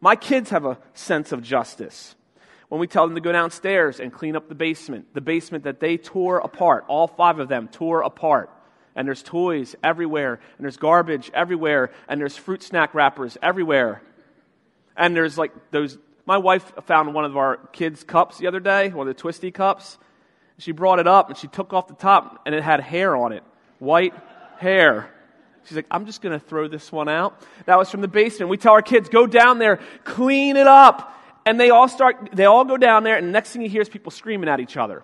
My kids have a sense of justice. When we tell them to go downstairs and clean up the basement that they tore apart, all 5 of them tore apart, and there's toys everywhere, and there's garbage everywhere, and there's fruit snack wrappers everywhere, and there's like those. My wife found one of our kids' cups the other day, one of the Twisty cups. She brought it up, and she took off the top, and it had hair on it, white hair. She's like, I'm just going to throw this one out. That was from the basement. We tell our kids, go down there, clean it up. And they all go down there, and the next thing you hear is people screaming at each other.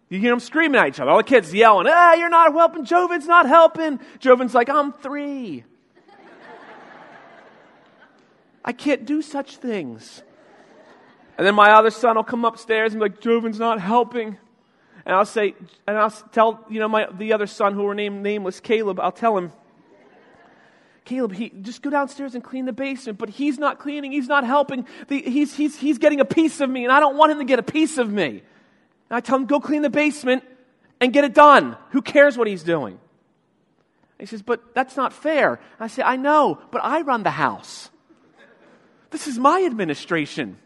You hear them screaming at each other. All the kids yelling, you're not helping, Joven's not helping. Joven's like, I'm 3. I can't do such things. And then my other son will come upstairs and be like, Joven's not helping. And I'll tell, the other son who were named nameless, Caleb, I'll tell him, Caleb, just go downstairs and clean the basement, but he's not cleaning, he's not helping. He's getting a piece of me, and I don't want him to get a piece of me. And I tell him, go clean the basement and get it done. Who cares what he's doing? And he says, but that's not fair. I say, I know, but I run the house. This is my administration.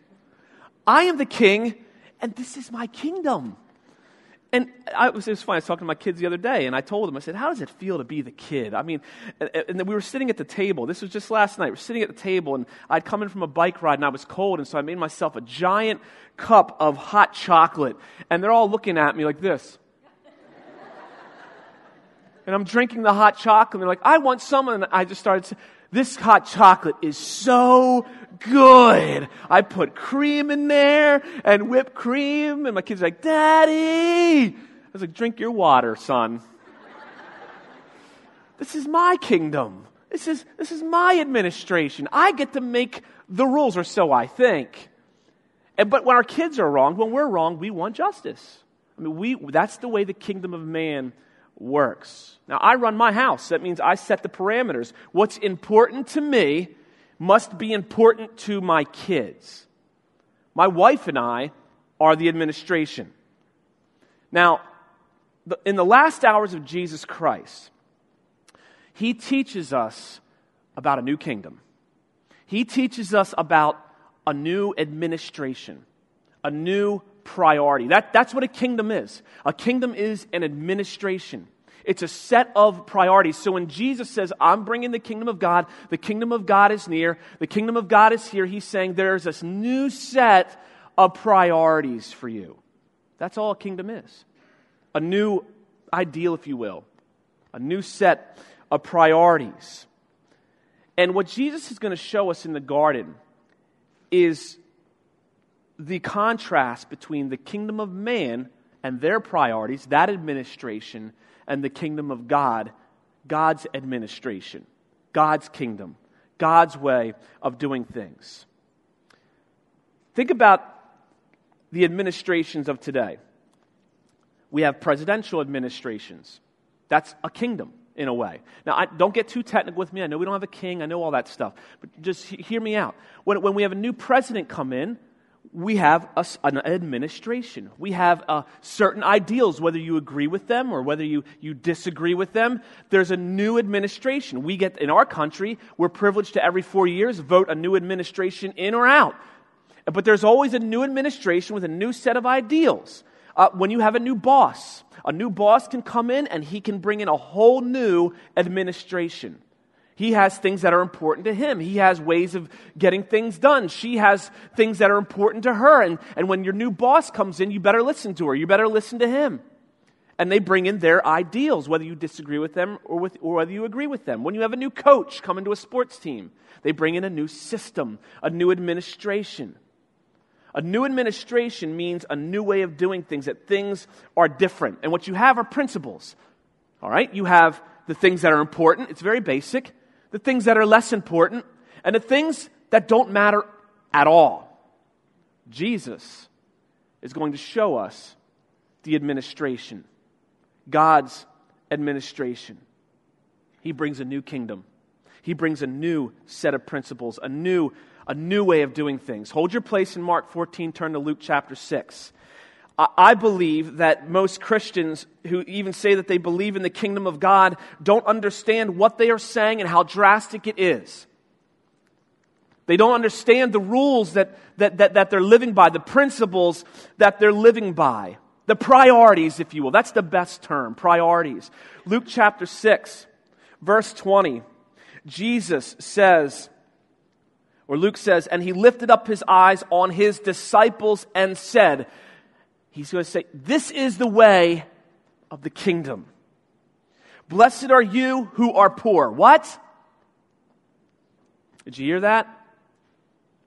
I am the king, and this is my kingdom. And it was funny, I was talking to my kids the other day, and I told them, I said, how does it feel to be the kid? I mean, and we were sitting at the table. This was just last night. We're sitting at the table, and I'd come in from a bike ride, and I was cold, and so I made myself a giant cup of hot chocolate, and they're all looking at me like this. And I'm drinking the hot chocolate, and they're like, I want some, and I just started saying, this hot chocolate is so good. I put cream in there and whipped cream. And my kids are like, Daddy. I was like, drink your water, son. This is my kingdom. This is my administration. I get to make the rules, or so I think. But when our kids are wrong, when we're wrong, we want justice. I mean, that's the way the kingdom of man works. Now, I run my house. That means I set the parameters. What's important to me must be important to my kids. My wife and I are the administration. Now, in the last hours of Jesus Christ, He teaches us about a new kingdom. He teaches us about a new administration, a new priority. That's what a kingdom is. A kingdom is an administration. It's a set of priorities. So when Jesus says, I'm bringing the kingdom of God is near, the kingdom of God is here, He's saying there's this new set of priorities for you. That's all a kingdom is. A new ideal, if you will. A new set of priorities. And what Jesus is going to show us in the garden is the contrast between the kingdom of man and their priorities, that administration, and the kingdom of God, God's administration, God's kingdom, God's way of doing things. Think about the administrations of today. We have presidential administrations. That's a kingdom, in a way. Now, don't get too technical with me. I know we don't have a king. I know all that stuff. But just hear me out. When we have a new president come in, we have an administration. We have certain ideals, whether you agree with them or whether you disagree with them. There's a new administration. We get, in our country, we're privileged to every 4 years vote a new administration in or out. But there's always a new administration with a new set of ideals. When you have a new boss can come in and he can bring in a whole new administration. He has things that are important to him. He has ways of getting things done. She has things that are important to her. And when your new boss comes in, you better listen to her. You better listen to him. And they bring in their ideals, whether you disagree with them or whether you agree with them. When you have a new coach come into a sports team, they bring in a new system, a new administration. A new administration means a new way of doing things, that things are different. And what you have are principles. All right? You have the things that are important. It's very basic. The things that are less important, and the things that don't matter at all. Jesus is going to show us the administration, God's administration. He brings a new kingdom. He brings a new set of principles, a new way of doing things. Hold your place in Mark 14, turn to Luke chapter 6. I believe that most Christians who even say that they believe in the kingdom of God don't understand what they are saying and how drastic it is. They don't understand the rules that they're living by, the principles that they're living by. The priorities, if you will. That's the best term, priorities. Luke chapter 6, verse 20. Jesus says, or Luke says, and he lifted up his eyes on his disciples and said, he's going to say, this is the way of the kingdom. Blessed are you who are poor. What? Did you hear that?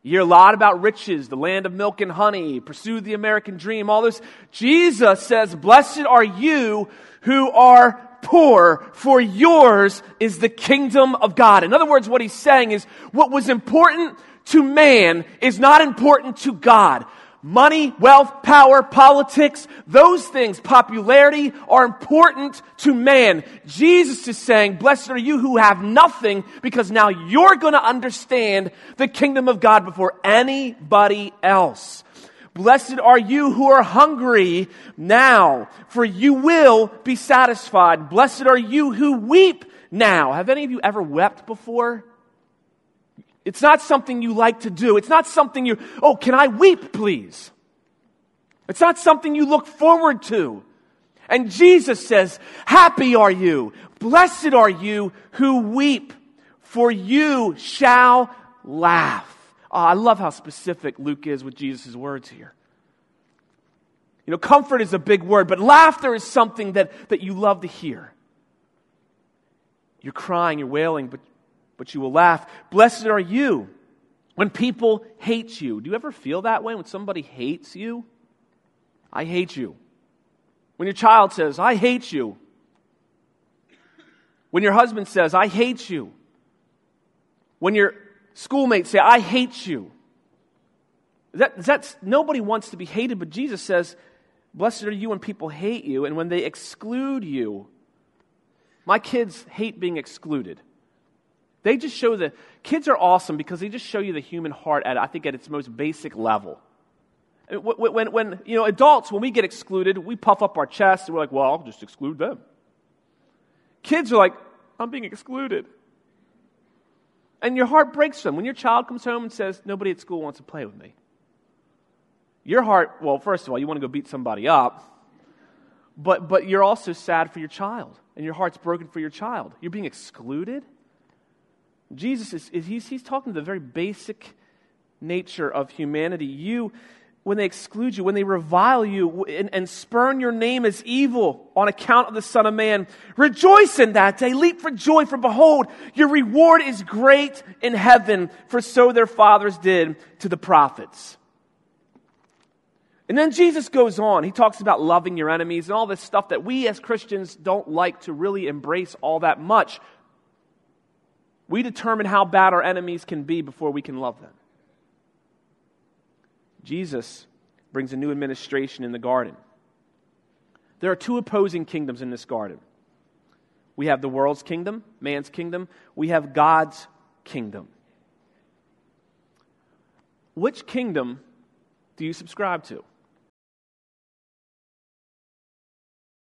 You hear a lot about riches, the land of milk and honey, pursue the American dream, all this. Jesus says, blessed are you who are poor, for yours is the kingdom of God. In other words, what he's saying is, what was important to man is not important to God. Money, wealth, power, politics, those things, popularity, are important to man. Jesus is saying, blessed are you who have nothing, because now you're going to understand the kingdom of God before anybody else. Blessed are you who are hungry now, for you will be satisfied. Blessed are you who weep now. Have any of you ever wept before? It's not something you like to do. It's not something can I weep, please? It's not something you look forward to. And Jesus says, happy are you, blessed are you who weep, for you shall laugh. Oh, I love how specific Luke is with Jesus' words here. You know, comfort is a big word, but laughter is something that you love to hear. You're crying, you're wailing, but you will laugh. Blessed are you when people hate you. Do you ever feel that way when somebody hates you? I hate you. When your child says, I hate you. When your husband says, I hate you. When your schoolmates say, I hate you. That's nobody wants to be hated, but Jesus says, blessed are you when people hate you and when they exclude you. My kids hate being excluded. They just show kids are awesome because they just show you the human heart at its most basic level. When adults, when we get excluded, we puff up our chest and we're like, well, I'll just exclude them. Kids are like, I'm being excluded. And your heart breaks them. When your child comes home and says, nobody at school wants to play with me. Your heart, well, first of all, you want to go beat somebody up. But you're also sad for your child. And your heart's broken for your child. You're being excluded. Jesus he's talking to the very basic nature of humanity. When they exclude you, when they revile you and spurn your name as evil on account of the Son of Man, rejoice in that day, leap for joy, for behold, your reward is great in heaven, for so their fathers did to the prophets. And then Jesus goes on. He talks about loving your enemies and all this stuff that we as Christians don't like to really embrace all that much. We determine how bad our enemies can be before we can love them. Jesus brings a new administration in the garden. There are two opposing kingdoms in this garden. We have the world's kingdom, man's kingdom. We have God's kingdom. Which kingdom do you subscribe to?